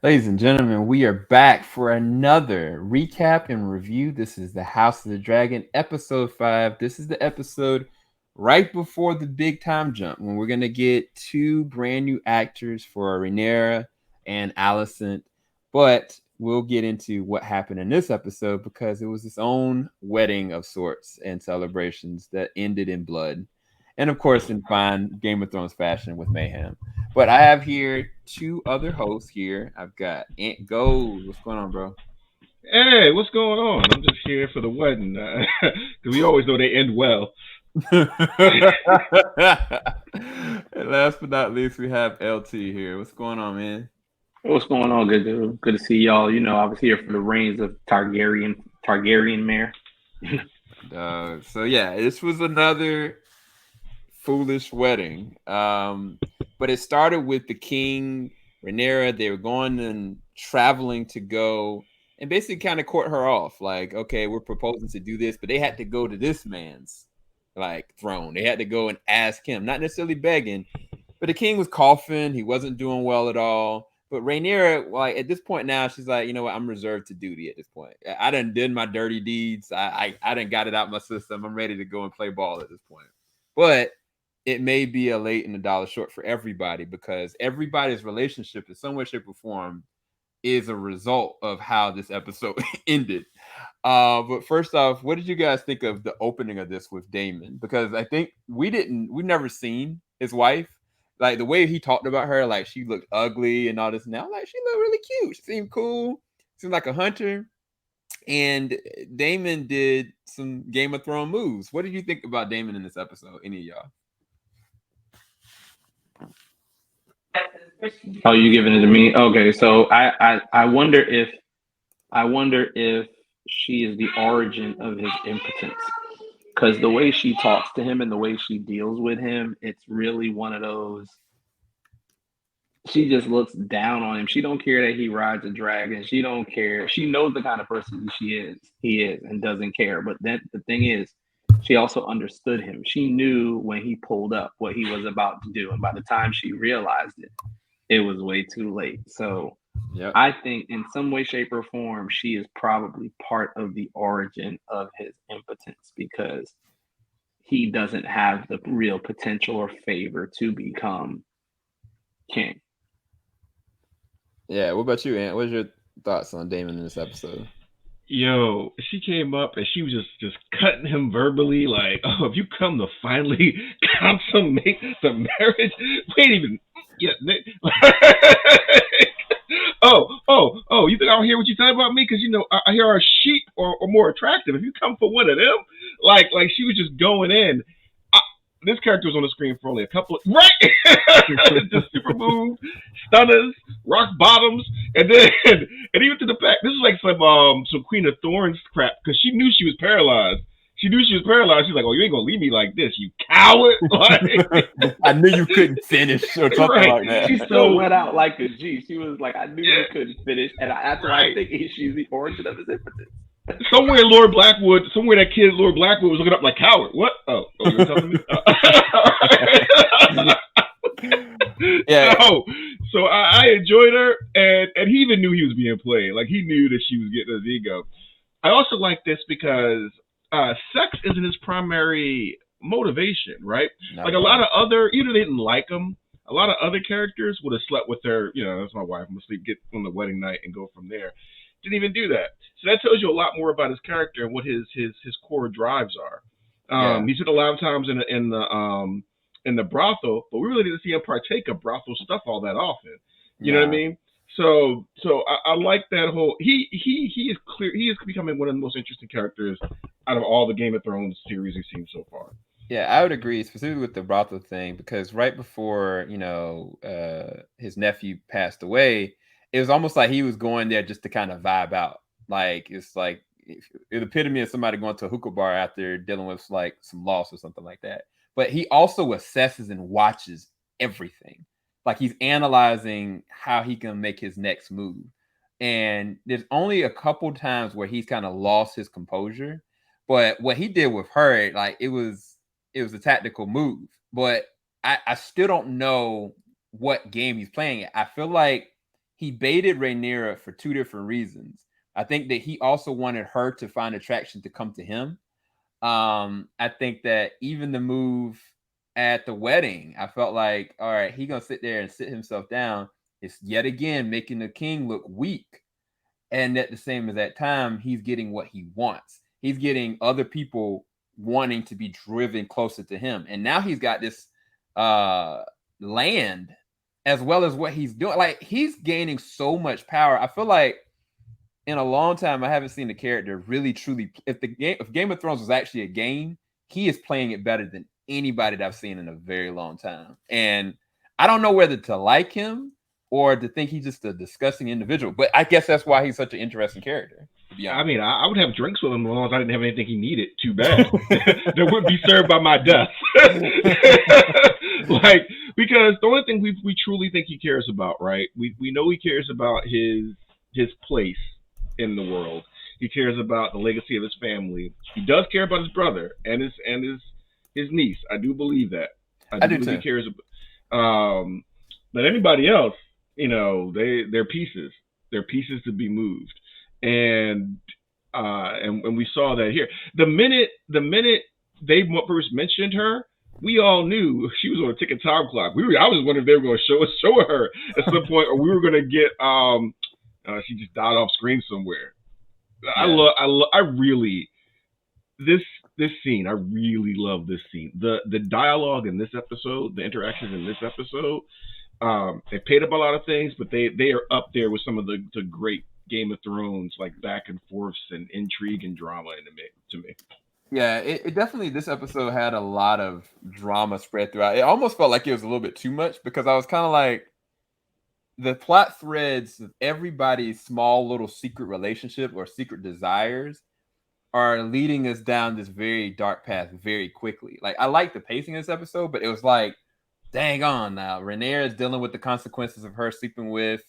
Ladies and gentlemen, we are back for another recap and review. This is the House of the Dragon, episode 5. This is the episode right before the big time jump when we're going to get two brand new actors for Rhaenyra and Allison. But we'll get into what happened in this episode because it was its own wedding of sorts and celebrations that ended in blood. And of course, in fine Game of Thrones fashion with mayhem. But I have here two other hosts here. I've got Aunt Gold. What's going on, bro? Hey, what's going on? I'm just here for the wedding because we always know they end well. And last but not least, we have LT here. What's going on, man? What's going on? Good to see y'all. I was here for the reigns of Targaryen mare. So yeah, this was another foolish wedding. But it started with the king, Rhaenyra. They were going and traveling to go and basically kind of court her off. Like, okay, we're proposing to do this, but they had to go to this man's like throne. They had to go and ask him, not necessarily begging, but the king was coughing. He wasn't doing well at all. But Rhaenyra, like at this point now, she's like, you know what? I'm reserved to duty at this point. I done did my dirty deeds. I done got it out my system. I'm ready to go and play ball at this point. But it may be a late and a dollar short for everybody because everybody's relationship in some way, shape, or form is a result of how this episode ended. But first off, what did you guys think of the opening of this with Damon? Because I think we've never seen his wife. Like the way he talked about her, like she looked ugly and all this. Now, like she looked really cute. She seemed cool. Seemed like a hunter. And Damon did some Game of Thrones moves. What did you think about Damon in this episode? Any of y'all? Oh, you giving it to me? Okay, so I wonder if she is the origin of his impotence. Because the way she talks to him and the way she deals with him, it's really one of those. She just looks down on him. She don't care that he rides a dragon. She don't care. She knows the kind of person he is, and doesn't care. But then the thing is, she also understood him. She knew when he pulled up what he was about to do, and by the time she realized it, it was way too late. So Yep. I think in some way, shape, or form, she is probably part of the origin of his impotence because he doesn't have the real potential or favor to become king. Yeah. What about you, Ant? What's your thoughts on Damon in this episode? Yo, she came up and she was just cutting him verbally, like, "Oh, if you come to finally consummate the marriage, wait even, yeah, oh, you think I don't hear what you say about me? Because I hear our sheep are more attractive. If you come for one of them, like she was just going in. This character was on the screen for only a couple of just super moves, stunners, rock bottoms, and then and even to the fact this is like some Queen of Thorns crap because she knew she was paralyzed. She knew she was paralyzed. She's like, "Oh, you ain't gonna leave me like this, you coward!" Like, I knew you couldn't finish or something right? like that. She still So went out like a G. She was like, I knew you yeah, couldn't finish, and that's why I right. think she's the origin of his impotence. Somewhere that kid Lord Blackwood was looking up like coward. What? Oh, you were telling me? Yeah, So I enjoyed her, and he even knew he was being played. Like he knew that she was getting his ego. I also like this because sex isn't his primary motivation, right? not Like at a lot all. of other, either they didn't like him. A lot of other characters would have slept with her. That's my wife. I'm gonna sleep, get on the wedding night, and go from there. Didn't even do that. So that tells you a lot more about his character and what his core drives are. Yeah, He spent a lot of times in the brothel, but we really didn't see him partake of brothel stuff all that often. You know what I nah. mean? So I like that whole he is clear he is becoming one of the most interesting characters out of all the Game of Thrones series we've seen so far. Yeah, I would agree, specifically with the brothel thing, because right before his nephew passed away, it was almost like he was going there just to kind of vibe out. Like it's like it epitome of somebody going to a hookah bar after dealing with like some loss or something like that. But he also assesses and watches everything. Like he's analyzing how he can make his next move. And there's only a couple times where he's kind of lost his composure. But what he did with her, like it was a tactical move, but I still don't know what game he's playing. I feel like he baited Rhaenyra for two different reasons. I think that he also wanted her to find attraction to come to him. I think that even the move at the wedding, I felt like, all right, he gonna sit there and sit himself down. It's yet again making the king look weak. And at the same as that time, he's getting what he wants. He's getting other people wanting to be driven closer to him. And now he's got this land as well as what he's doing. Like, he's gaining so much power. I feel like in a long time, I haven't seen the character really truly. If Game of Thrones was actually a game, he is playing it better than anybody that I've seen in a very long time. And I don't know whether to like him or to think he's just a disgusting individual. But I guess that's why he's such an interesting character. I mean, I would have drinks with him as long as I didn't have anything he needed too bad. That would be served by my death. Like, because the only thing we truly think he cares about, right? We know he cares about his place in the world. He cares about the legacy of his family. He does care about his brother and his niece. I do believe that. I do believe he cares about. But anybody else, you know, they're pieces. They're pieces to be moved. And we saw that here. The minute they first mentioned her, we all knew she was on a ticking time clock. I was wondering if they were going to show her at some point, or we were going to get she just died off screen somewhere. Yeah. I really this scene. I really love this scene. The dialogue in this episode, the interactions in this episode. They paid up a lot of things, but they are up there with some of the great Game of Thrones, like back and forths and intrigue and drama to me. Yeah, it definitely, this episode had a lot of drama spread throughout. It almost felt like it was a little bit too much, because I was kind of like, the plot threads of everybody's small little secret relationship or secret desires are leading us down this very dark path very quickly. Like, I like the pacing of this episode, but it was like, dang on now. Rhaenyra is dealing with the consequences of her sleeping with,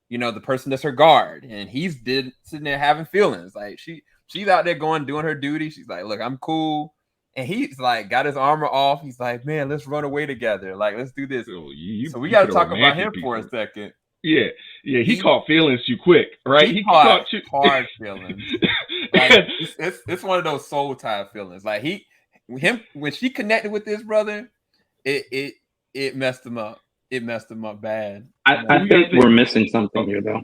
you know, the person that's her guard, and he's sitting there having feelings. Like, she's out there doing her duty. She's like, look, I'm cool. And he's like, got his armor off. He's like, man, let's run away together. Like, let's do this. So we got to talk about him for a second. Yeah. He caught feelings too quick, right? He caught hard feelings. Like, it's one of those soul tie feelings. Like, when she connected with this brother, it messed him up. It messed him up bad. I think we're missing something here, though.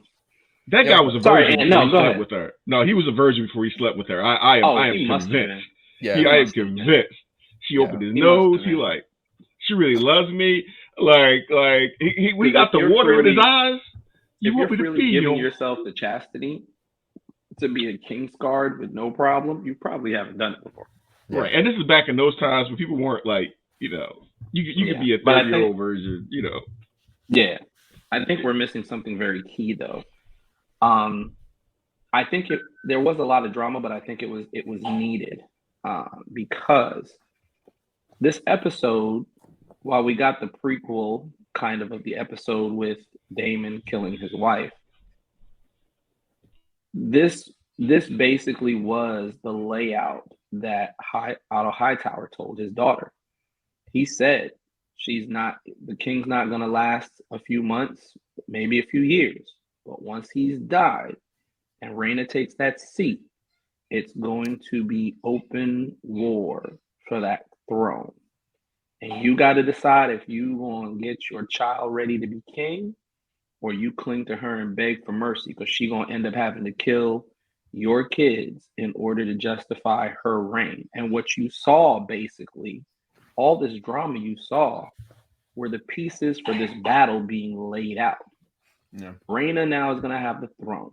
That guy was a virgin before he slept with her. No, he was a virgin before he slept with her. I am convinced. I am convinced. She opened his nose. He like, she really loves me. Like we got the water in his eyes. If you're really giving yourself the chastity to be a king's guard with no problem, you probably haven't done it before. Right, and this is back in those times when people weren't like, you know, you could be a 30-year-old version, you know. Yeah, I think we're missing something very key though. I think there was a lot of drama, but I think it was needed because this episode, while we got the prequel kind of the episode with Damon killing his wife, this basically was the layout that Otto Hightower told his daughter. He said the king's not going to last a few months, maybe a few years, but once he's died and Rhaena takes that seat, it's going to be open war for that throne. And you got to decide if you going to get your child ready to be king, or you cling to her and beg for mercy, because she going to end up having to kill your kids in order to justify her reign. And what you saw, basically, all this drama you saw, were the pieces for this battle being laid out. Yeah. Rhaena now is going to have the throne.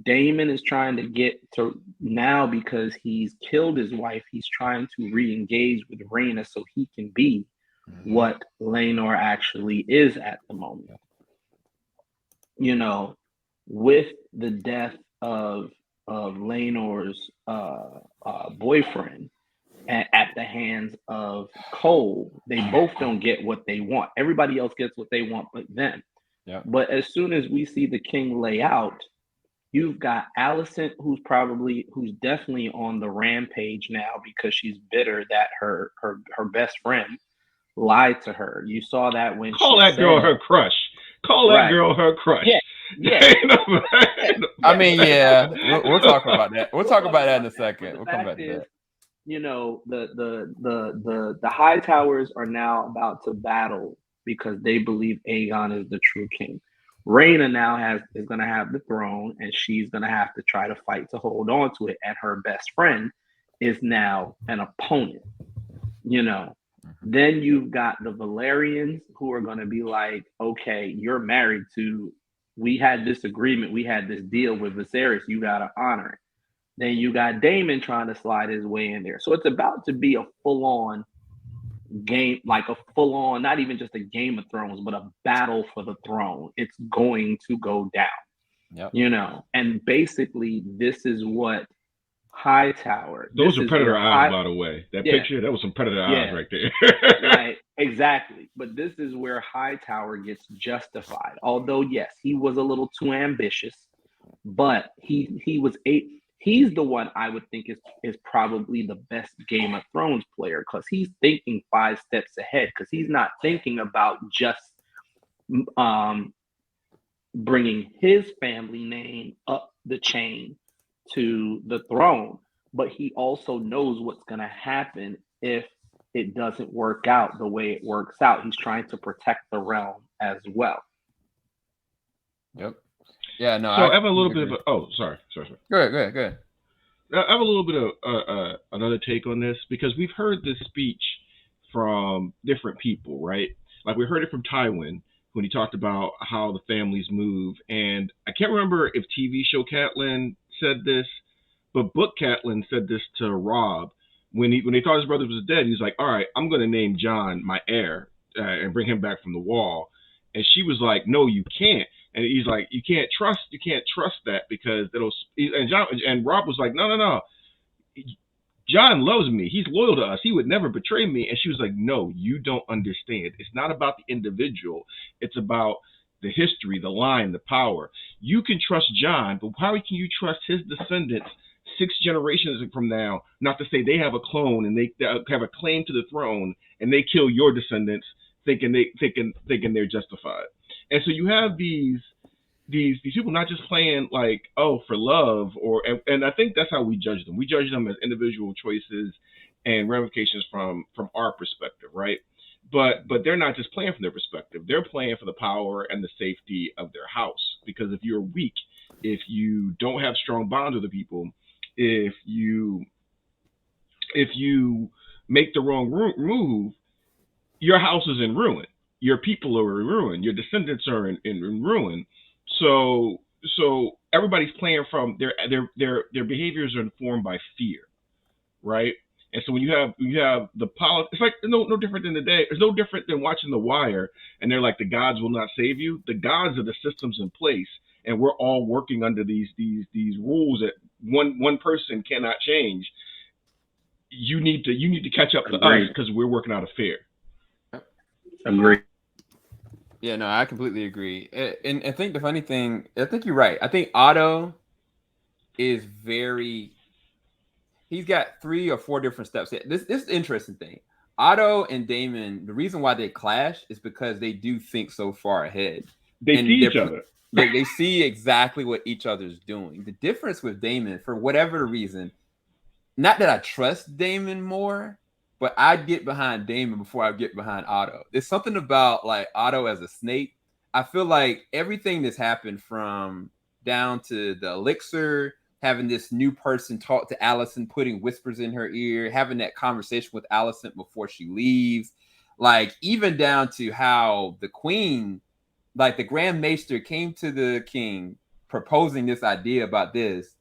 Damon is trying to get to now, because he's killed his wife, he's trying to re-engage with Rhaena so he can be what Laenor actually is at the moment. You know, with the death of Laenor's boyfriend at the hands of Cole, they both don't get what they want. Everybody else gets what they want but them. Yeah. But as soon as we see the king lay out, you've got Allison, who's definitely on the rampage now because she's bitter that her best friend lied to her. You saw that when girl her crush. Call that girl her crush. Yeah, Yeah. I mean, yeah, we'll talk about that. We'll talk about that in a second. But We'll the come back fact to is, that. the high towers are now about to battle because they believe Aegon is the true king. Rhaena now is going to have the throne, and she's going to have to try to fight to hold on to it. And her best friend is now an opponent. Then you've got the Valerians who are going to be like, okay, you're married to. We had this agreement. We had this deal with Viserys. You got to honor it. Then you got Damon trying to slide his way in there. So it's about to be a full-on game, like a full-on, not even just a Game of Thrones, but a battle for the throne. It's going to go down. Yep. And basically this is what Hightower. Those are predator eyes, by the way. That picture, that was some predator eyes right there. Right, exactly. But this is where Hightower gets justified. Although, yes, he was a little too ambitious, but he's the one I would think is probably the best Game of Thrones player because he's thinking 5 steps ahead because he's not thinking about just bringing his family name up the chain to the throne, but he also knows what's going to happen if it doesn't work out the way it works out. He's trying to protect the realm as well. Yep. Yeah, no. So I have a little bit of sorry. Go ahead. I have a little bit of another take on this because we've heard this speech from different people, right? Like we heard it from Tywin when he talked about how the families move, and I can't remember if TV show Catelyn said this, but book Catelyn said this to Robb when they thought his brother was dead. He's like, "All right, I'm going to name Jon my heir and bring him back from the wall," and she was like, "No, you can't." And he's like, you can't trust that because and Robb was like, no. Jon loves me. He's loyal to us. He would never betray me. And she was like, no, you don't understand. It's not about the individual. It's about the history, the line, the power. You can trust Jon, but how can you trust his descendants 6 generations from now, not to say they have a clone and they have a claim to the throne and they kill your descendants thinking they're justified. And so you have these people not just playing like, oh, for love, and I think that's how we judge them. We judge them as individual choices and ramifications from our perspective, right? But they're not just playing from their perspective. They're playing for the power and the safety of their house. Because if you're weak, if you don't have strong bonds with the people, if you make the wrong move, your house is in ruin. Your people are in ruin. Your descendants are in ruin. So everybody's playing from their behaviors are informed by fear, right? And so when you have the politics, it's like no different than today. It's no different than watching The Wire, and they're like, the gods will not save you. The gods are the systems in place, and we're all working under these rules that one person cannot change. You need to catch up to us because we're working out of fear. Agree. Yeah, no, I completely agree. And I think the funny thing, I think you're right. I think Otto is he's got 3 or 4 different steps. This is the interesting thing. Otto and Damon, the reason why they clash is because they do think so far ahead. They see each other. They see exactly what each other's doing. The difference with Damon, for whatever reason, not that I trust Damon more, but I'd get behind Damon before I get behind Otto. There's something about like Otto as a snake. I feel like everything that's happened from down to the elixir, having this new person talk to Allison, putting whispers in her ear, having that conversation with Allison before she leaves, like even down to how the queen, like the Grand Maester came to the king proposing this idea about this.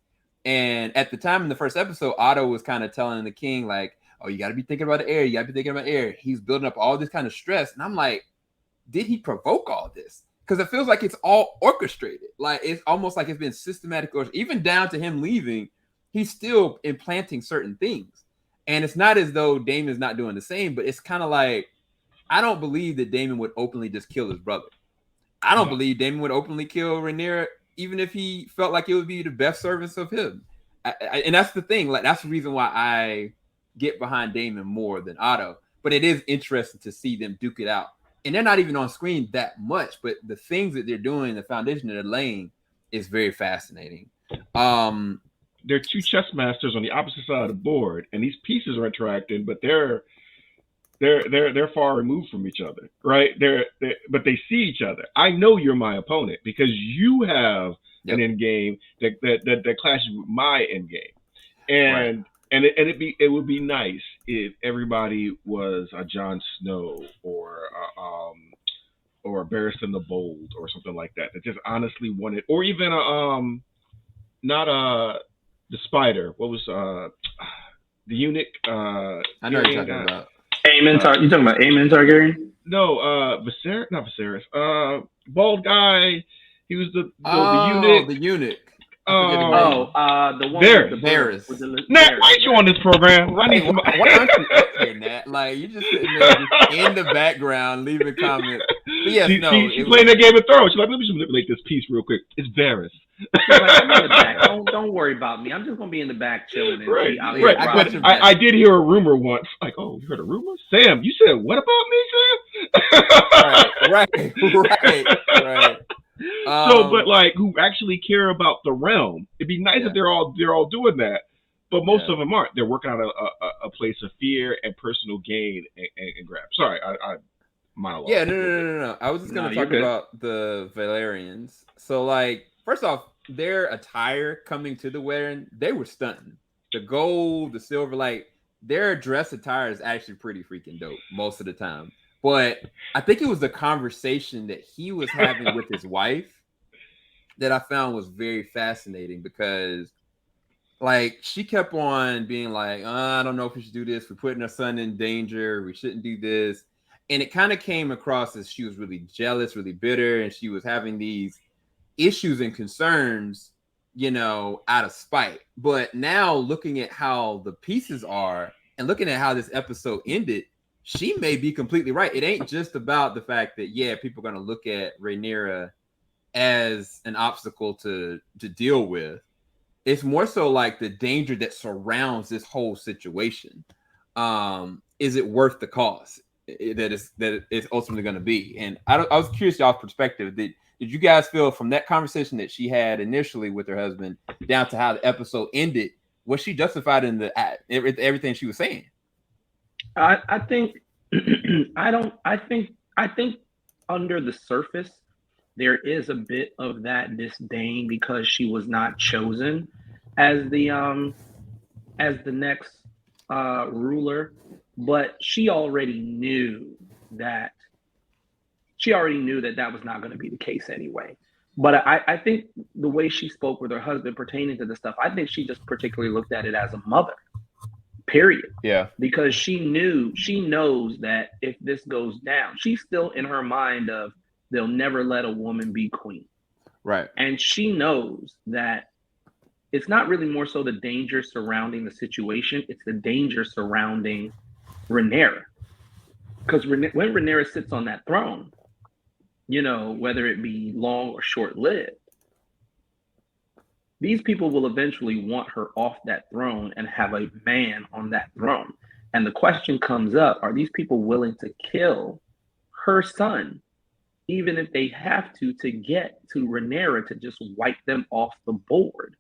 And at the time in the first episode, Otto was kind of telling the king like, oh, you got to be thinking about the air. You got to be thinking about air. He's building up all this kind of stress. And I'm like, did he provoke all this? Because it feels like it's all orchestrated. Like it's almost like it's been systematic. Even down to him leaving, he's still implanting certain things. And it's not as though Damon's not doing the same, but it's kind of like, I don't believe that Damon would openly just kill his brother. I don't believe Damon would openly kill Rhaenyra, even if he felt like it would be the best service of him. And that's the thing. Like that's the reason why I get behind Damon more than Otto, but it is interesting to see them duke it out and they're not even on screen that much, but the things that they're doing, the foundation that they're laying, is very fascinating. They're two chess masters on the opposite side of the board, and these pieces are interacting, but they're far removed from each other, right? But they see each other. I know you're my opponent because you have an end game that clashes with my end game, and it would be nice if everybody was a Jon Snow or a Barristan the Bold or something like that. That just honestly wanted, or even the spider. What was the eunuch? I know what you're talking about. You talking about Aemon Targaryen? No, Viserys, not Viserys. Bald guy. He was the eunuch. The eunuch. The one Varys. Nat, why ain't you on this program? Why aren't you up here, Nat? Like, you just sitting there in the background leaving comments. But yes, she's playing that Game of Thrones. She's like, let me just manipulate this piece real quick. It's Varys. Like, I'm in the back. Don't worry about me. I'm just gonna be in the back chilling. Right. But I did hear a rumor once. Like, oh, you heard a rumor? Sam, you said what about me, Sam? right. But like, who actually care about the realm? It'd be nice if they're all doing that, but most of them aren't. They're working out a place of fear and personal gain and grab. Sorry, I monologue. Yeah, no. I was just gonna talk about the Valerians. So, like, first off, their attire coming to the wedding, they were stunting. The gold, the silver, like their dress attire is actually pretty freaking dope most of the time. But I think it was the conversation that he was having with his wife that I found was very fascinating because, like, she kept on being like, I don't know if we should do this. We're putting our son in danger. We shouldn't do this. And it kind of came across as she was really jealous, really bitter, and she was having these issues and concerns, out of spite. But now looking at how the pieces are and looking at how this episode ended, she may be completely right. It ain't just about the fact that, people are going to look at Rhaenyra as an obstacle to deal with. It's more so like the danger that surrounds this whole situation. Is it worth the cost that it's ultimately going to be? And I was curious y'all's perspective. Did you guys feel from that conversation that she had initially with her husband down to how the episode ended, was she justified in everything she was saying? I think under the surface there is a bit of that disdain because she was not chosen as the next ruler, but she already knew that was not going to be the case anyway. But I think the way she spoke with her husband pertaining to the stuff, I think she just particularly looked at it as a mother. Period. Yeah. Because she knows that if this goes down, she's still in her mind of they'll never let a woman be queen. Right. And she knows that it's not really more so the danger surrounding the situation, it's the danger surrounding Rhaenyra. Because when Rhaenyra sits on that throne, whether it be long or short-lived, these people will eventually want her off that throne and have a man on that throne. And the question comes up, are these people willing to kill her son, even if they have to get to Rhaenyra to just wipe them off the board?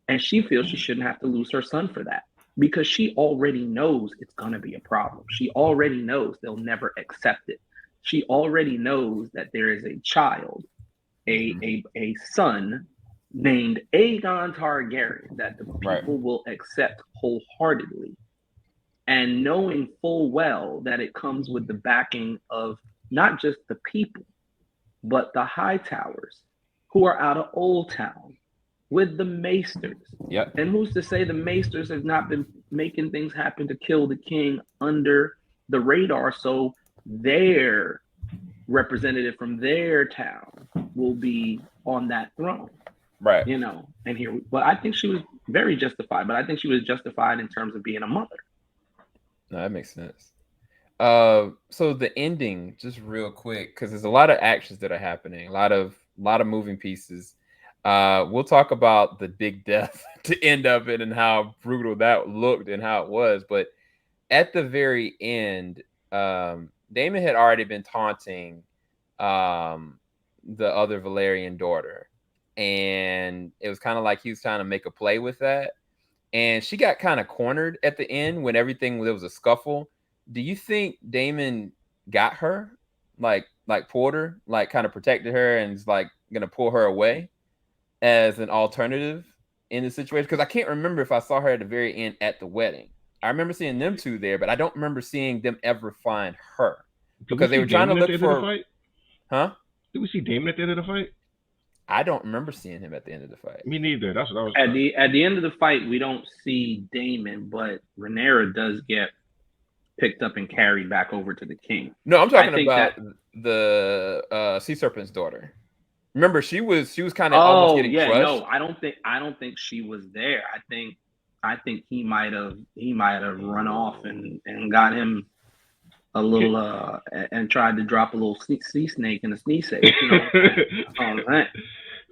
And she feels she shouldn't have to lose her son for that because she already knows it's going to be a problem. She already knows they'll never accept it. She already knows that there is a child, a son named Aegon Targaryen that the people will accept wholeheartedly. And knowing full well that it comes with the backing of not just the people, but the High Towers who are out of Old Town with the Maesters. Yep. And who's to say the Maesters have not been making things happen to kill the king under the radar, so their representative from their town will be on that throne. Right. And here, but I think she was very justified, but I think she was justified in terms of being a mother. No, that makes sense. So the ending, just real quick, because there's a lot of actions that are happening, a lot of moving pieces. We'll talk about the big death to end of it and how brutal that looked and how it was. But at the very end, Damon had already been taunting the other Valerian daughter, and it was kind of like he was trying to make a play with that. And she got kind of cornered at the end when there was a scuffle. Do you think Damon got her, like pulled her, like kind of protected her, and is like gonna pull her away as an alternative in the situation? Because I can't remember if I saw her at the very end at the wedding. I remember seeing them two there, but I don't remember seeing them ever find her because they were trying to look for. Huh? Did we see Damon at the end of the fight? I don't remember seeing him at the end of the fight. Me neither. That's what I was. At the end of the fight, we don't see Damon, but Rhaenyra does get picked up and carried back over to the king. No, I'm talking about the Sea Serpent's daughter. Remember, she was kind of almost getting crushed. No, I don't think she was there. I think he might have run off and got him a little and tried to drop a little sea snake in a sneeze safe.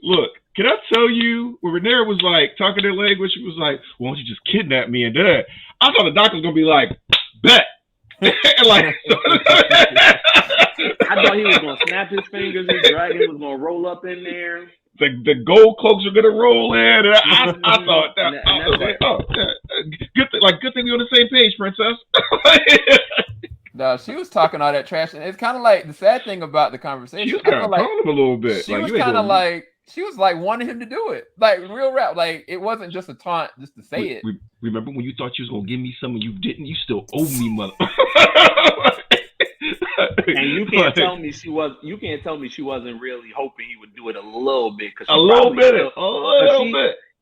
Look, can I tell you when Rhaenyra was like talking her language, she was like, "Why don't you just kidnap me?" And then I thought the doctor was gonna be like, "Bet." Like, I thought he was gonna snap his fingers. His dragon was gonna roll up in there. The gold cloaks are gonna roll in. And I thought that. I was like, "Oh, good thing we're on the same page, princess." No, she was talking all that trash, and it's kind of like the sad thing about the conversation. She was kind of calling him a little bit. She was kind of like she was like wanting him to do it, like real rap. Like it wasn't just a taunt, just to say it. Remember when you thought you was gonna give me some and you didn't? You still owe me, mother. And you can't tell me she was. You can't tell me she wasn't really hoping he would do it a little bit. A little bit.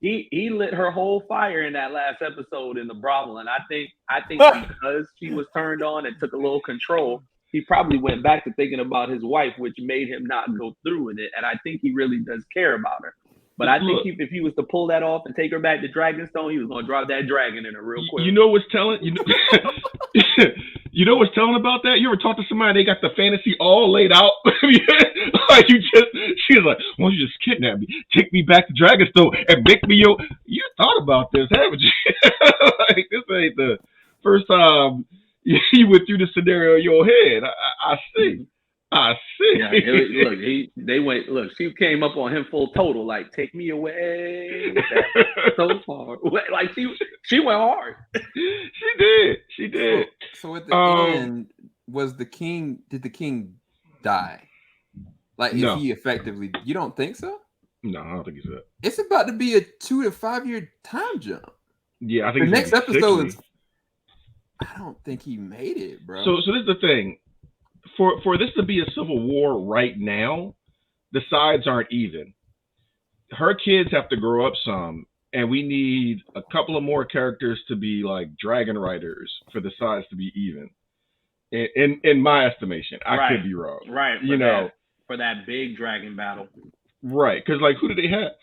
He lit her whole fire in that last episode in the brothel, and I think because she was turned on and took a little control, he probably went back to thinking about his wife, which made him not go through with it. And I think he really does care about her. But I think if he was to pull that off and take her back to Dragonstone, he was going to drop that dragon in her real quick. You know what's telling? You know what's telling about that? You ever talk to somebody, they got the fantasy all laid out? Like she's like, "Why don't you just kidnap me? Take me back to Dragonstone and make me your..." You thought about this, haven't you? Like, this ain't the first time you went through the scenario in your head. I see. Yeah, look, she came up on him full total, like, take me away so far. Like she went hard. She did. So at the end, did the king die? Like, no. Is he effectively? You don't think so? No, I don't think he's that. It's about to be a 2 to 5 year time jump. Yeah, I think the next episode is. I don't think he made it, bro. So this is the thing. For this to be a civil war right now, the sides aren't even. Her kids have to grow up some, and we need a couple of more characters to be like dragon riders for the sides to be even. In my estimation, I could be wrong. Right. For that big dragon battle. Right, because like, who do they have?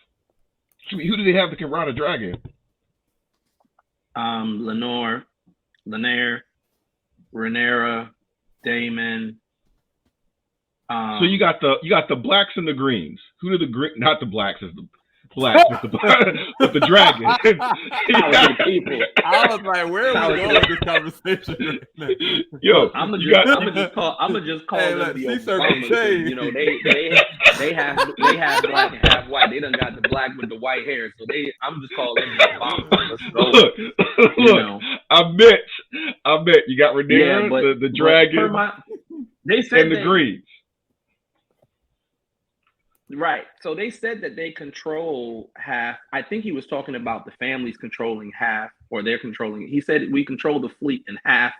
Who do they have that can ride a dragon? Rhaenyra, Damon. So you got the blacks and the greens. Who do the green? Not the blacks, it's the blacks with the dragon. I was like, where are we going with this conversation? Yo, I'm gonna just call them the Obamas. You know, they have black and half white. They done got the black with the white hair, so I'm just calling them the Obamas. Let's go. Look, I bet you got Rhaenyra, the dragon, they said and the greens. Right. So they said that they control half. I think he was talking about the families controlling half, or they're controlling. He said we control the fleet and half,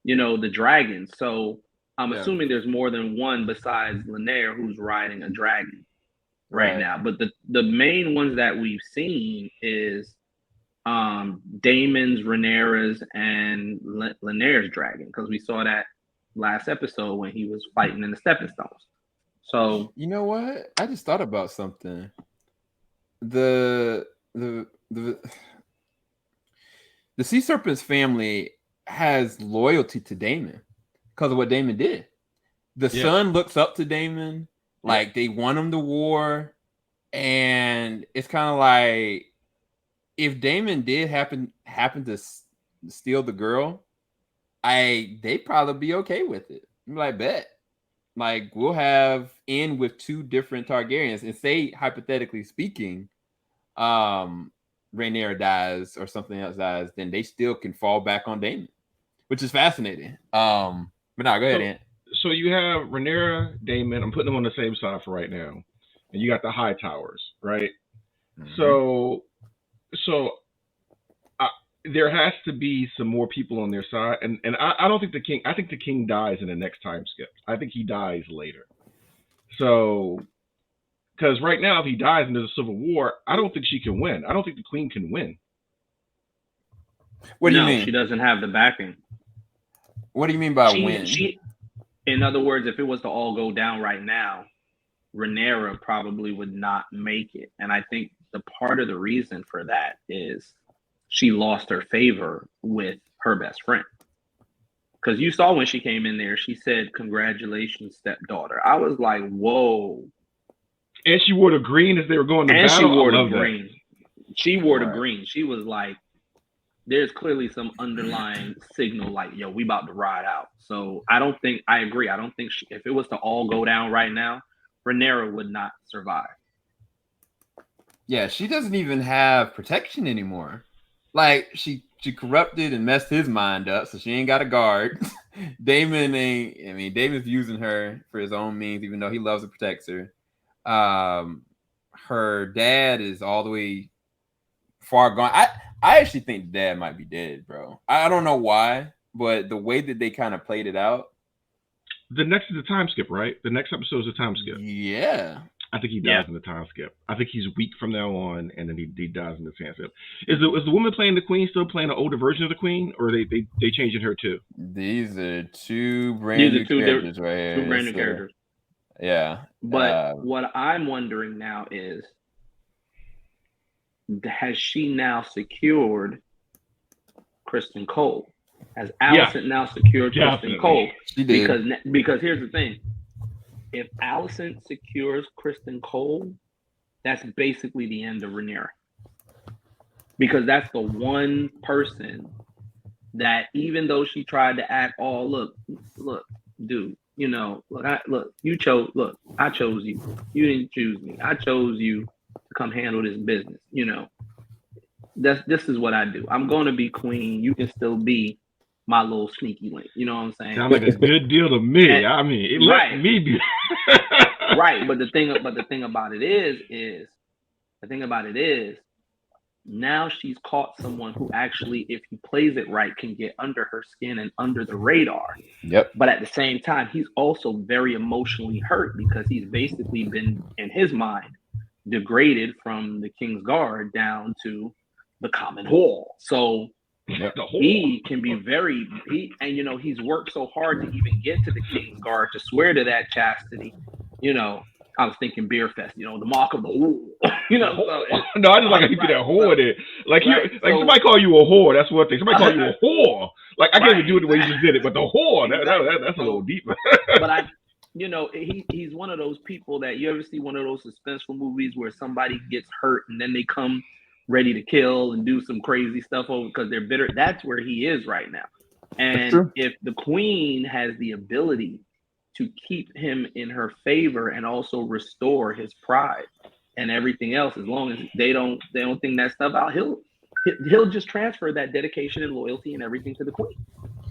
the dragons. So I'm assuming there's more than one besides Rhaenyra who's riding a dragon right now. But the main ones that we've seen is Daemon's, Rhaenyra's, and Rhaenyra's dragon, because we saw that last episode when he was fighting in the Stepping Stones. So you know what? I just thought about something. The Sea Serpent's family has loyalty to Daemon because of what Daemon did. The son looks up to Daemon, like they want him to war, and it's kind of like if Daemon did happen to steal the girl, they'd probably be okay with it. I'm like, bet. Like, we'll have end with 2 different Targaryens, and say, hypothetically speaking, Rhaenyra dies or something else dies, then they still can fall back on Daemon, which is fascinating. But no, go ahead, Ant. So you have Rhaenyra, Daemon. I'm putting them on the same side for right now, and you got the High Towers, right? Mhm. So there has to be some more people on their side, and I don't think the king. I think the king dies in the next time skip. I think he dies later. So, because right now, if he dies and there's a civil war, I don't think she can win. I don't think the queen can win. What do you No, mean? she doesn't have the backing. What do you mean by win? In other words, if it was to all go down right now, Rhaenyra probably would not make it. And I think the part of the reason for that is she lost her favor with her best friend. Because you saw when she came in there, she said, "Congratulations, stepdaughter." I was like, whoa. And she wore the green as they were going to battle. She wore I the love green. That. She wore the green. She was like, there's clearly some underlying signal like, yo, we about to ride out. So I agree. I don't think if it was to all go down right now, Rhaenyra would not survive. Yeah, she doesn't even have protection anymore. Like, she corrupted and messed his mind up, so she ain't got a guard. Daemon's using her for his own means, even though he loves and protects her. Her dad is all the way far gone. I actually think dad might be dead, bro. I don't know why, but the way that they kind of played it out. The next is the time skip, right? The next episode is a time skip. Yeah. I think he dies in the time skip. I think he's weak from now on, and then he dies in the time skip. Is the woman playing the queen still playing an older version of the queen, or are they changing her too? These are 2 brand new characters right here. 2 brand new characters. Yeah. But what I'm wondering now is, has she now secured Kristen Cole? Has Allison now secured Kristen Cole? She did. Because here's the thing. If Allison secures Kristen Cole, that's basically the end of Rhaenyra. Because that's the one person that, even though she tried to act, oh, look, dude, I chose you. You didn't choose me. I chose you to come handle this business. This is what I do. I'm going to be queen. You can still be my little sneaky link. You know what I'm saying? Sounds like a good deal to me. It let me be. Right, but the thing about it is, now she's caught someone who actually, if he plays it right, can get under her skin and under the radar. Yep. But at the same time, he's also very emotionally hurt because he's basically been, in his mind, degraded from the King's Guard down to the common hall. So he can be he's worked so hard to even get to the King's Guard, to swear to that chastity. I was thinking Beer Fest, the mark of the whore. No, I just like how you put that whore there. Like somebody call you a whore, that's one thing. Somebody call you a whore. Like, I can't even do it the way you just did it, but the whore, that's a little deeper. But he's one of those people that, you ever see one of those suspenseful movies where somebody gets hurt and then they come ready to kill and do some crazy stuff over because they're bitter. That's where he is right now. And if the queen has the ability to keep him in her favor and also restore his pride and everything else, as long as they don't think that stuff out, he'll just transfer that dedication and loyalty and everything to the queen.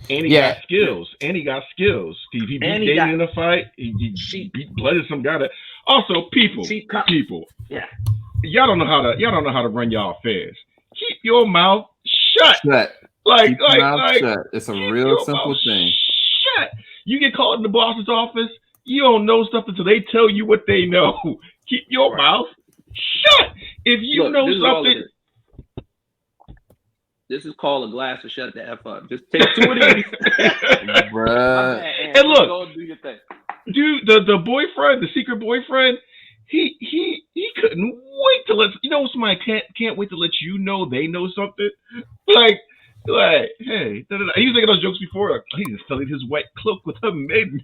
And he got skills. If he beat Damon in a fight, he beat blooded some guy. Also, people. Yeah. Y'all don't know how to run y'all affairs. Keep your mouth shut. Shut. It's a real simple thing. Shut. You get called in the boss's office, you don't know stuff until they tell you what they know. Keep your mouth shut. If you know something. This is called a glass to shut the F up. Just take 2 of these. Bruh. And look, go do your thing. Dude, the boyfriend, the secret boyfriend, he couldn't wait to somebody can't wait to let you know they know something. Like, hey, he was making those jokes before. Like, he just selling his white cloak with a maiden.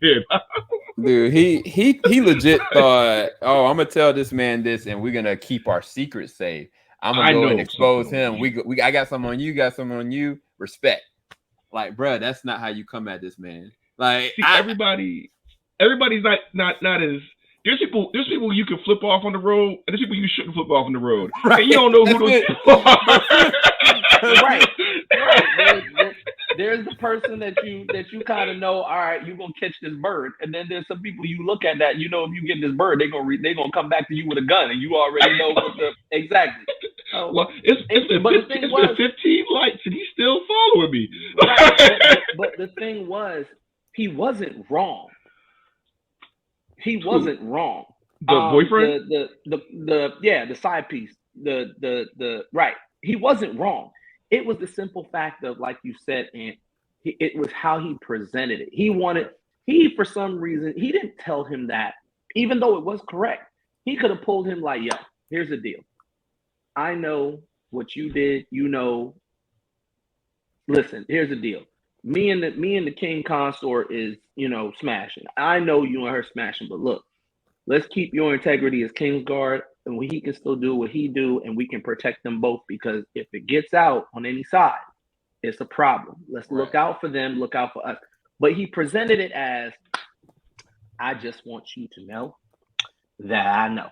Dude, he legit thought, oh, I'm gonna tell this man this, and we're gonna keep our secret safe. I'm gonna go and expose him. I got something on you, got something on you. Respect. Like, bro, that's not how you come at this man. Like See, everybody's not as. There's people you can flip off on the road, and there's people you shouldn't flip off on the road, right, and you don't know who those people are. Right. There's the person that you kind of know. All right, you're gonna catch this bird, and then there's some people you look at that you know if you get this bird, they're gonna come back to you with a gun, and you already know what the exactly. Well, it's been 15 lights, and he's still following me. Right, but the thing was, he wasn't wrong. He wasn't wrong. The boyfriend, the side piece, the right. He wasn't wrong. It was the simple fact of, like you said, and it was how he presented it. He for some reason, he didn't tell him that, even though it was correct. He could have pulled him like, yo, here's the deal. I know what you did, you know. Listen, here's the deal. Me and the king consort is, smashing. I know you and her smashing, but look, let's keep your integrity as Kingsguard, and he can still do what he do, and we can protect them both, because if it gets out on any side, it's a problem. Let's look out for them, look out for us. But he presented it as, I just want you to know that I know.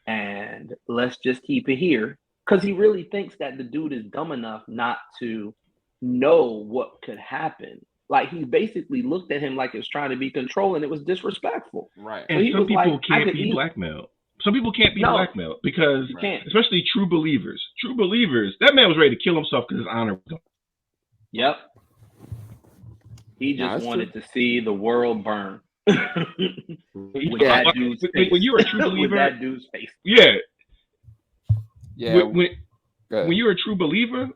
And let's just keep it here. Because he really thinks that the dude is dumb enough not to know what could happen. Like, he basically looked at him like it was trying to be controlling. It was disrespectful. Right. And So some people like, can't be blackmailed. Some people can't be blackmailed because, especially true believers. True believers. That man was ready to kill himself because his honor was gone. Yep. He just wanted to see the world burn. With that dude's face. When you're a true believer, with that dude's face. Yeah. When you're a true believer,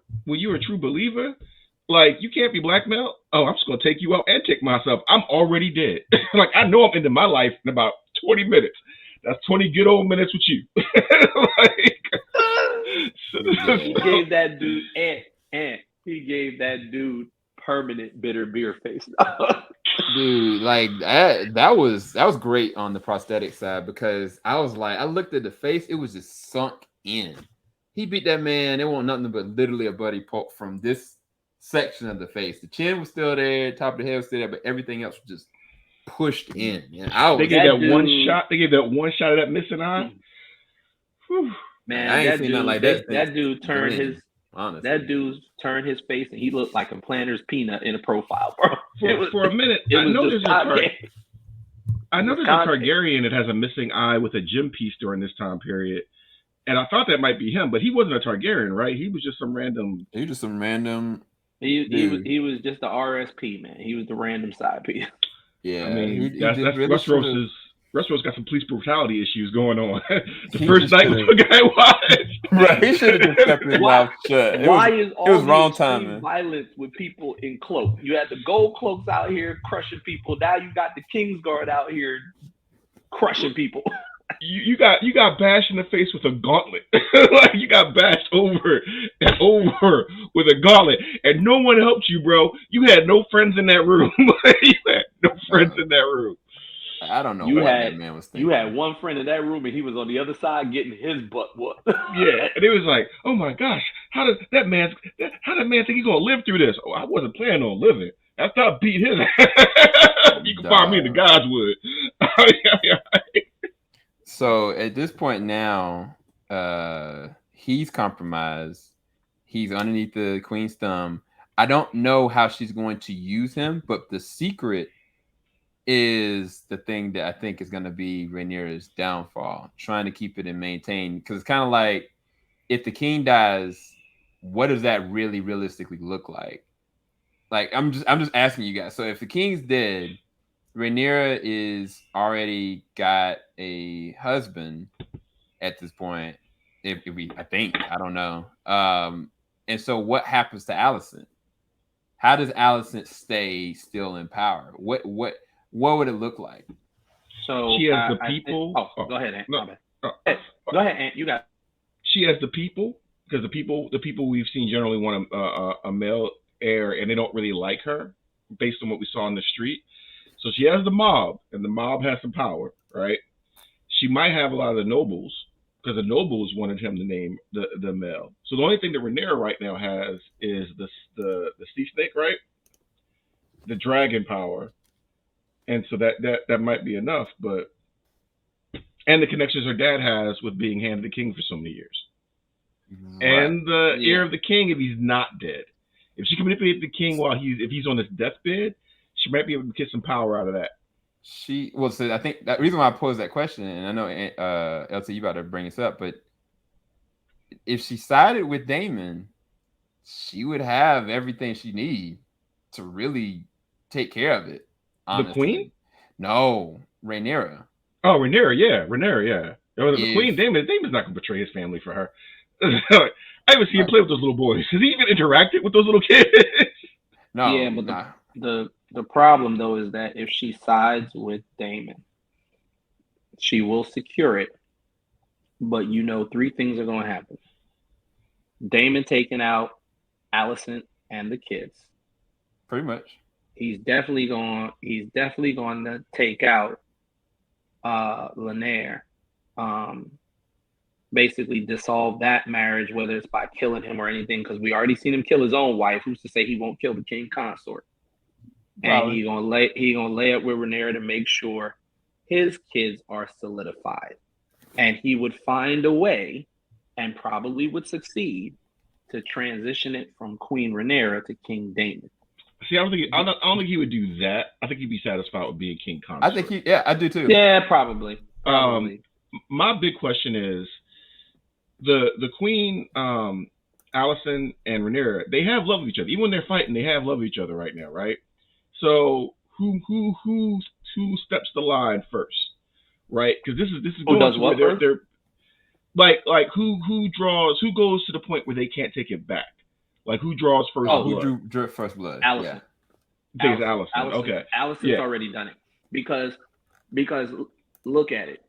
like, you can't be blackmailed. Oh, I'm just gonna take you out and take myself. I'm already dead. Like, I know I'm into my life in about 20 minutes. That's 20 good old minutes with you. He gave that dude he gave that dude permanent bitter beer face. Dude, like that was great on the prosthetic side, because I was like, I looked at the face, it was just sunk in. He beat that man. It wasn't nothing but literally a buddy pulp from this section of the face. The chin was still there, top of the head was still there, but everything else was just pushed in. They gave that one shot. They gave that one shot of that missing eye. Whew. Man, I ain't seen nothing like that. That dude turned his honestly. That dude turned his face and he looked like a Planter's peanut in a profile, bro. For a minute, I know there's a Targaryen that has a missing eye with a gem piece during this time period. And I thought that might be him, but he wasn't a Targaryen, right? He was just some random. He was just some random. He was just the RSP, man. He was the random side piece. Yeah, I mean, that's really Westeros got some police brutality issues going on. The first night the guy watched. Right, he should have just kept his mouth shut. It was wrong timing. Violence with people in cloak. You had the gold cloaks out here crushing people. Now you got the Kingsguard out here crushing people. You got bashed in the face with a gauntlet. Like, you got bashed over and over with a gauntlet, and no one helped you, bro. You had no friends in that room. You had no friends in that room. I don't know what that man was thinking. You had one friend in that room, and he was on the other side getting his butt whooped. Yeah, and it was like, oh my gosh, how did that man think he's gonna live through this? Oh, I wasn't planning on living. After I beat his ass, you can find me in the Godswood. So at this point now, he's compromised. He's underneath the queen's thumb. I don't know how she's going to use him, but the secret is the thing that I think is going to be Rhaenyra's downfall, trying to keep it and maintain. Because it's kind of like, if the king dies, what does that really realistically look like? Like, I'm just asking you guys. So if the king's dead, Rhaenyra is already got a husband at this point. I don't know. And so what happens to Allison? How does Allison stay still in power? What would it look like? So she has the people. Go ahead, Ant. Go ahead, Ant. You got. She has the people, because the people we've seen generally want a male heir, and they don't really like her based on what we saw on the street. So she has the mob, and the mob has some power, right? She might have a lot of the nobles, because the nobles wanted him to name the male. So the only thing that Rhaenyra right now has is the sea snake, right? the dragon power, and so that might be enough. But and the connections her dad has with being hand of the king for so many years, Right. and the Yeah. heir of the king if he's not dead. If she can manipulate the king while he's on his deathbed, she might be able to get some power out of that. So I think that reason why I posed that question, and I know Elsa, you about to bring this up, but if she sided with Damon, she would have everything she need to really take care of it. The Honestly, queen? no, Rhaenyra. Oh, Rhaenyra, yeah. The queen, If Damon's not gonna betray his family for her. I haven't seen him play with those little boys. Has he even interacted with those little kids? no, Yeah, but nah. the problem though is that if she sides with Damon, she will secure it. But you know, three things are going to happen: Damon taking out Allison and the kids. Pretty much. He's definitely going. He's definitely going to take out Lanier. Basically dissolve that marriage, whether it's by killing him or anything, because we already seen him kill his own wife. Who's to say he won't kill the king consort? And Probably. he gonna lay up with Rhaenyra to make sure his kids are solidified. And he would find a way, and probably would succeed, to transition it from Queen Rhaenyra to King Damon. See, I don't think he would do that. I think he'd be satisfied with being king consort. I think I do too. Yeah, probably. My big question is the queen, Allison and Rhaenyra, they have love of each other. Even when they're fighting, they have love of each other right now, right? So who steps the line first, right? Because this is Who going does to what where first? they're who goes to the point where they can't take it back. Like who draws first blood? Who drew first blood? Allison. Yeah. I think it's Allison. Okay. Allison's already done it because look at it.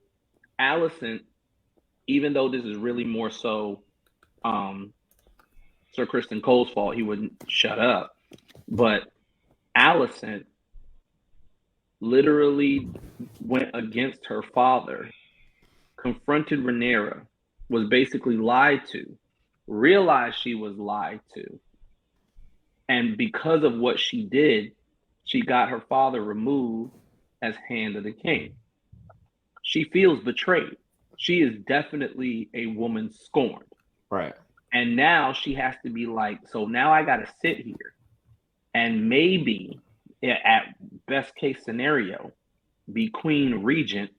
Allison, even though this is really more so Sir Kristen Cole's fault, he wouldn't shut up. But Allison literally went against her father, confronted Rhaenyra, was basically lied to, realized she was lied to. And because of what she did, she got her father removed as Hand of the King. She feels betrayed. She is definitely a woman scorned. Right. And now she has to be like, so now I got to sit here and maybe, at best case scenario, be queen regent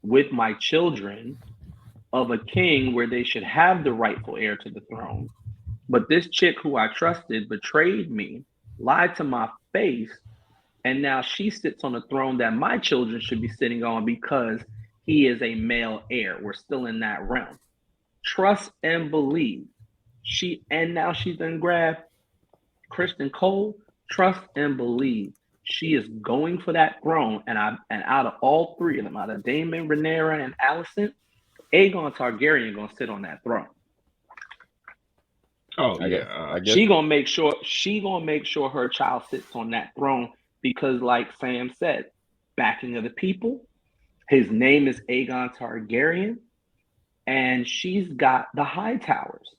with my children of a king where they should have the rightful heir to the throne. But this chick who I trusted betrayed me, lied to my face, and now she sits on a throne that my children should be sitting on because he is a male heir. We're still in that realm. Trust and believe. Now she's done grabbed Kristen Cole. Trust and believe. She is going for that throne, and out of all three of them, out of Damon, Rhaenyra, and Allison, Aegon Targaryen gonna sit on that throne. Oh, I yeah. guess. She gonna make sure her child sits on that throne because, like Sam said, backing of the people. His name is Aegon Targaryen, and she's got the high towers.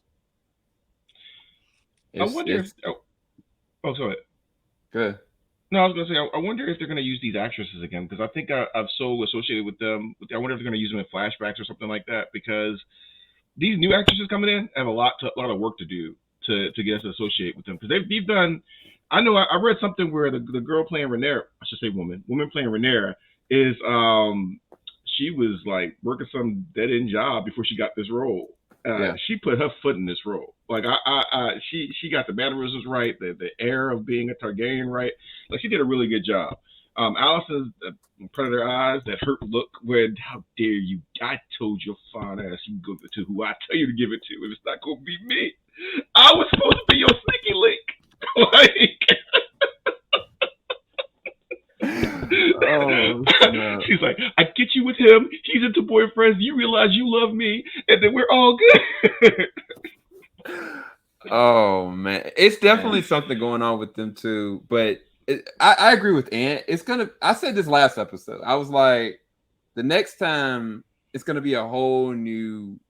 I wonder if. Oh, sorry. Good. No, I was gonna say. I wonder if they're gonna use these actresses again because I think I've so associated with them. I wonder if they're gonna use them in flashbacks or something like that because these new actresses coming in have a lot of work to do to get us to associate with them because they've done. I know I read something where the girl playing Rhaenyra, I should say woman playing Rhaenyra is she was like working some dead end job before she got this role. She put her foot in this role. Like she got the mannerisms right, the air of being a Targaryen right. Like she did a really good job. Allison's predator eyes, that hurt look where how dare you? I told your fine ass you go to who I tell you to give it to. If it's not gonna be me, I was supposed to be your sneaky link. Like no. She's like, I get you with him. He's into boyfriends. You realize you love me, and then we're all good. Oh man, it's definitely something going on with them too. But I agree with Ant. It's gonna. I said this last episode. I was like, the next time it's gonna be a whole new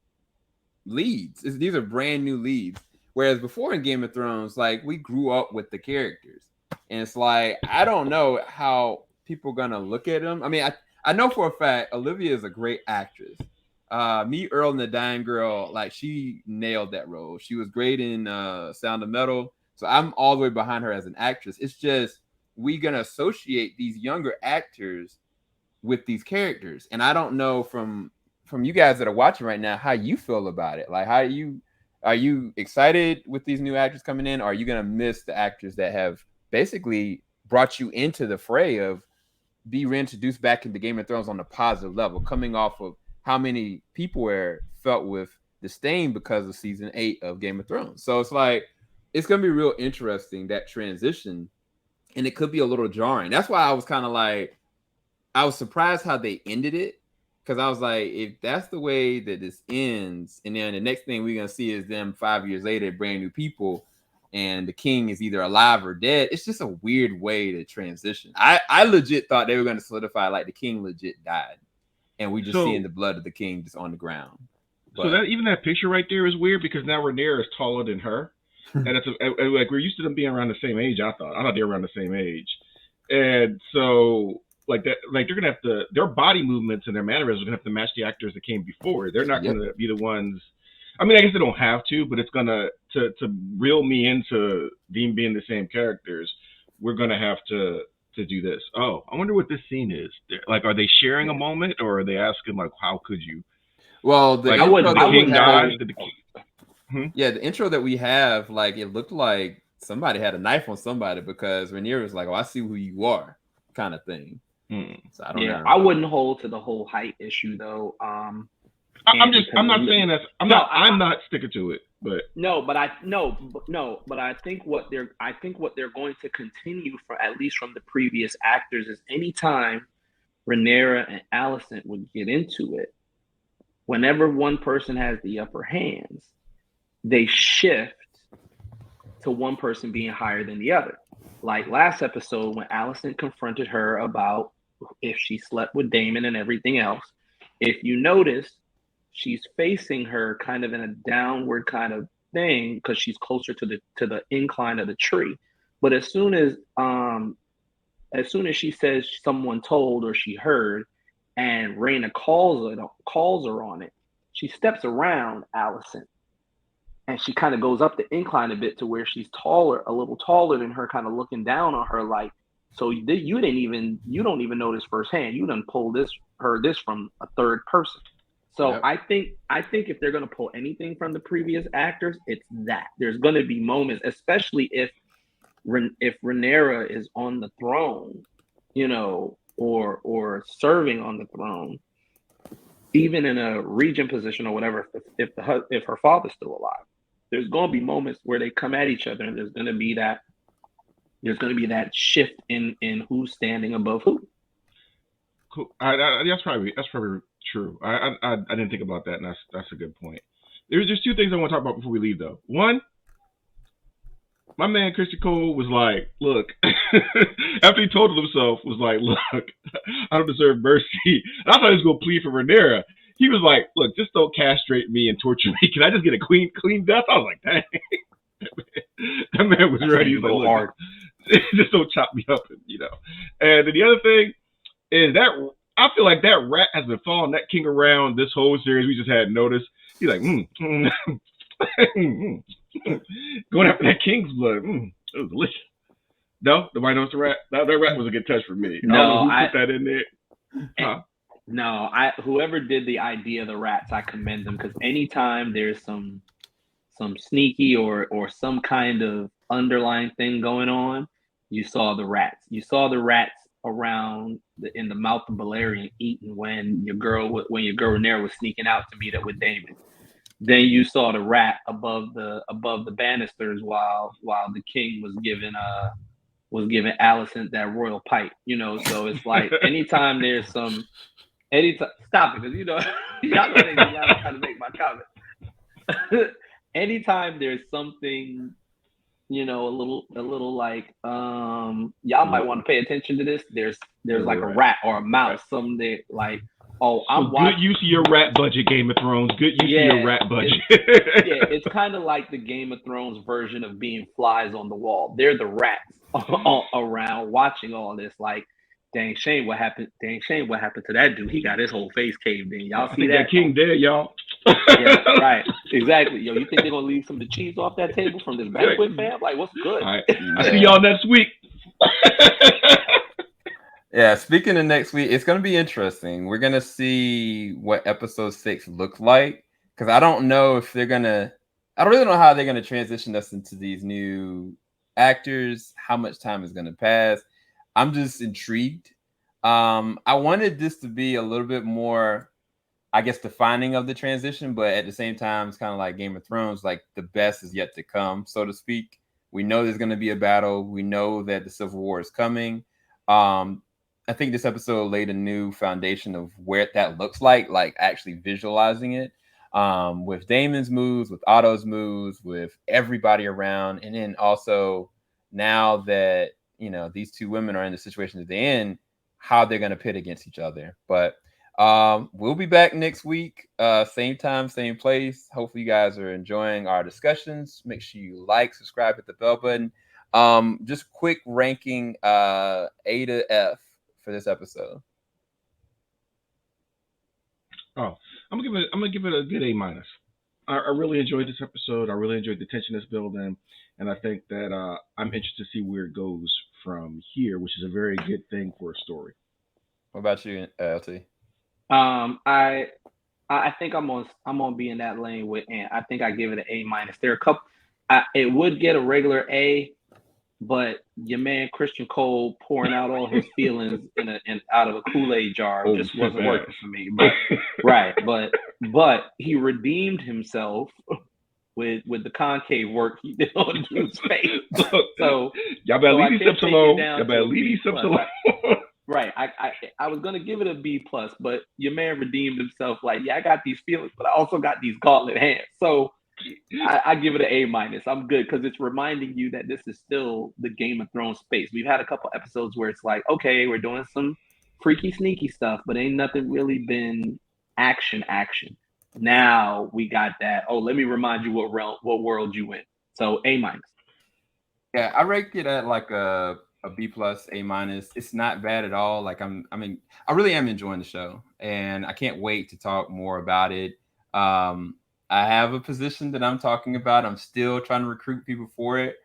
leads. These are brand new leads. Whereas before in Game of Thrones, like we grew up with the characters. And it's like, I don't know how people are gonna look at him. I mean, I know for a fact Olivia is a great actress. Me, Earl, and the Dying Girl, like she nailed that role. She was great in Sound of Metal. So I'm all the way behind her as an actress. It's just we gonna associate these younger actors with these characters, and I don't know from you guys that are watching right now how you feel about it. Like, how are you excited with these new actors coming in, or are you gonna miss the actors that have basically brought you into the fray of be reintroduced back into Game of Thrones on a positive level, coming off of how many people were felt with disdain because of season 8 of Game of Thrones. So it's like it's gonna be real interesting, that transition, and it could be a little jarring. That's why I was kind of like, I was surprised how they ended it, because I was like, if that's the way that this ends, and then the next thing we're gonna see is them 5 years later, brand new people, and the king is either alive or dead. It's just a weird way to transition. I legit thought they were gonna solidify like the king legit died, and we just seeing the blood of the king just on the ground. But, so that even that picture right there is weird, because now Rhaenyra is taller than her, and it's like we're used to them being around the same age. I thought they were around the same age, and so like that, like they're gonna have to, their body movements and their mannerisms are gonna have to match the actors that came before. They're not gonna be the ones. I mean, I guess they don't have to, but it's gonna to reel me into them being the same characters. We're gonna have to do this. Oh, I wonder what this scene is. Like, are they sharing a moment, or are they asking like, how could you? Well, the like, intro the king died. Did the king... Yeah, the intro that we have, like, it looked like somebody had a knife on somebody, because Rhaenyra was like, "Oh, I see who you are," kind of thing. So I don't know. I wouldn't hold to the whole height issue though. I'm not saying that. I'm not sticking to it, but but I think what they're going to continue, for at least from the previous actors, is anytime Rhaenyra and Allison would get into it, whenever one person has the upper hands, they shift to one person being higher than the other. Like last episode, when Allison confronted her about if she slept with Damon and everything else, if you notice, she's facing her kind of in a downward kind of thing, because she's closer to the incline of the tree. But as soon as she says someone told or she heard, and Rhaena calls her on it, she steps around Allison, and she kind of goes up the incline a bit to where she's a little taller than her, kind of looking down on her, like, so you don't even notice firsthand. You done pulled this from a third person. So yep. I think if they're going to pull anything from the previous actors, it's that there's going to be moments, especially if Rhaenyra is on the throne, or serving on the throne, even in a regent position or whatever. If her father's still alive, there's going to be moments where they come at each other, and there's going to be that shift in who's standing above who. Cool. That's probably true. I didn't think about that, and that's a good point. There's two things I want to talk about before we leave, though. One, my man Christian Cole was like, look, after he told himself, was like, look, I don't deserve mercy. And I thought he was going to plead for Rhaenyra. He was like, look, just don't castrate me and torture me. Can I just get a clean death? I was like, dang. That man was ready. He was like, hard. Just don't chop me up, And then the other thing is that I feel like that rat has been following that king around this whole series. We just hadn't noticed. He's like, going after that king's blood. It was delicious. No, nobody knows the rat. That rat was a good touch for me. I don't know who put that in there. Huh? No, whoever did the idea of the rats, I commend them, because anytime there's some sneaky or some kind of underlying thing going on, you saw the rats. You saw the rats around in the mouth of Balerion eating when your girl Rhaenyra was sneaking out to meet up with Damon. Then you saw the rat above the banisters while the king was giving Allison that royal pipe. So it's like anytime there's stop it, because y'all know they trying to make my comment. Anytime there's something, a little like y'all might want to pay attention to this. There's like a rat or a mouse, something like Oh, I'm good use of your rat budget, Game of Thrones. Good use of your rat budget. It's kind of like the Game of Thrones version of being flies on the wall. They're the rats around watching all this. Like, dang shame what happened. Dang shame what happened to that dude. He got his whole face caved in. Y'all see that? King dead, y'all. Yeah, right. Exactly. Yo, you think they're gonna leave some of the cheese off that table from this banquet, fam? Like, what's good? All right. I see y'all next week. Yeah, speaking of next week, it's going to be interesting. We're going to see what episode 6 looks like, because I don't know if they're going to, I don't really know how they're going to transition us into these new actors, how much time is going to pass. I'm just intrigued. I wanted this to be a little bit more, I guess, defining of the transition, but at the same time, it's kind of like Game of Thrones, like the best is yet to come, so to speak. We know there's going to be a battle. We know that the Civil War is coming. I think this episode laid a new foundation of where that looks like actually visualizing it, with Damon's moves, with Otto's moves, with everybody around. And then also now that, you know, these two women are in the situation that they're in, how they're going to pit against each other. But we'll be back next week, same time, same place. Hopefully you guys are enjoying our discussions. Make sure you like, subscribe, hit the bell button. Just quick ranking, A to F for this episode. Oh, I'm gonna give it a good A-. I really enjoyed this episode. I really enjoyed the tension it's building, and I think that I'm interested to see where it goes from here, which is a very good thing for a story. What about you, LT? I think I'm on be in that lane with Ant. I think I give it an A-. There are a couple. It would get a regular A, but your man Christian Cole pouring out all his feelings in out of a Kool-Aid jar just wasn't working for me. But but he redeemed himself with the concave work he did on dude's face. So y'all better leave these up alone. Y'all better leave these up alone. Right. I was gonna give it a B+, but your man redeemed himself. Like, yeah, I got these feelings, but I also got these gauntlet hands. So I give it an A-. I'm good because it's reminding you that this is still the Game of Thrones space. We've had a couple episodes where it's like, okay, we're doing some freaky sneaky stuff, but ain't nothing really been action. Now we got that. Oh, let me remind you what world you in. So A-. Yeah, I rank it at like a B+, A-. It's not bad at all. Like I really am enjoying the show, and I can't wait to talk more about it. I have a position that I'm talking about. I'm still trying to recruit people for it.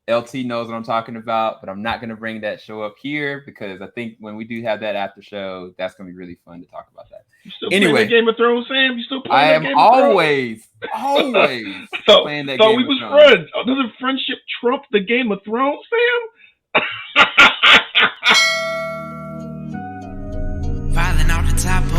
LT knows what I'm talking about, but I'm not going to bring that show up here because I think when we do have that after show, that's going to be really fun to talk about that. You still playing that Game of Thrones, Sam? You still playing I that am Game of Thrones? always playing that so Game we of was Thrones. friends. Doesn't friendship trump the Game of Thrones, Sam? Falling off the top of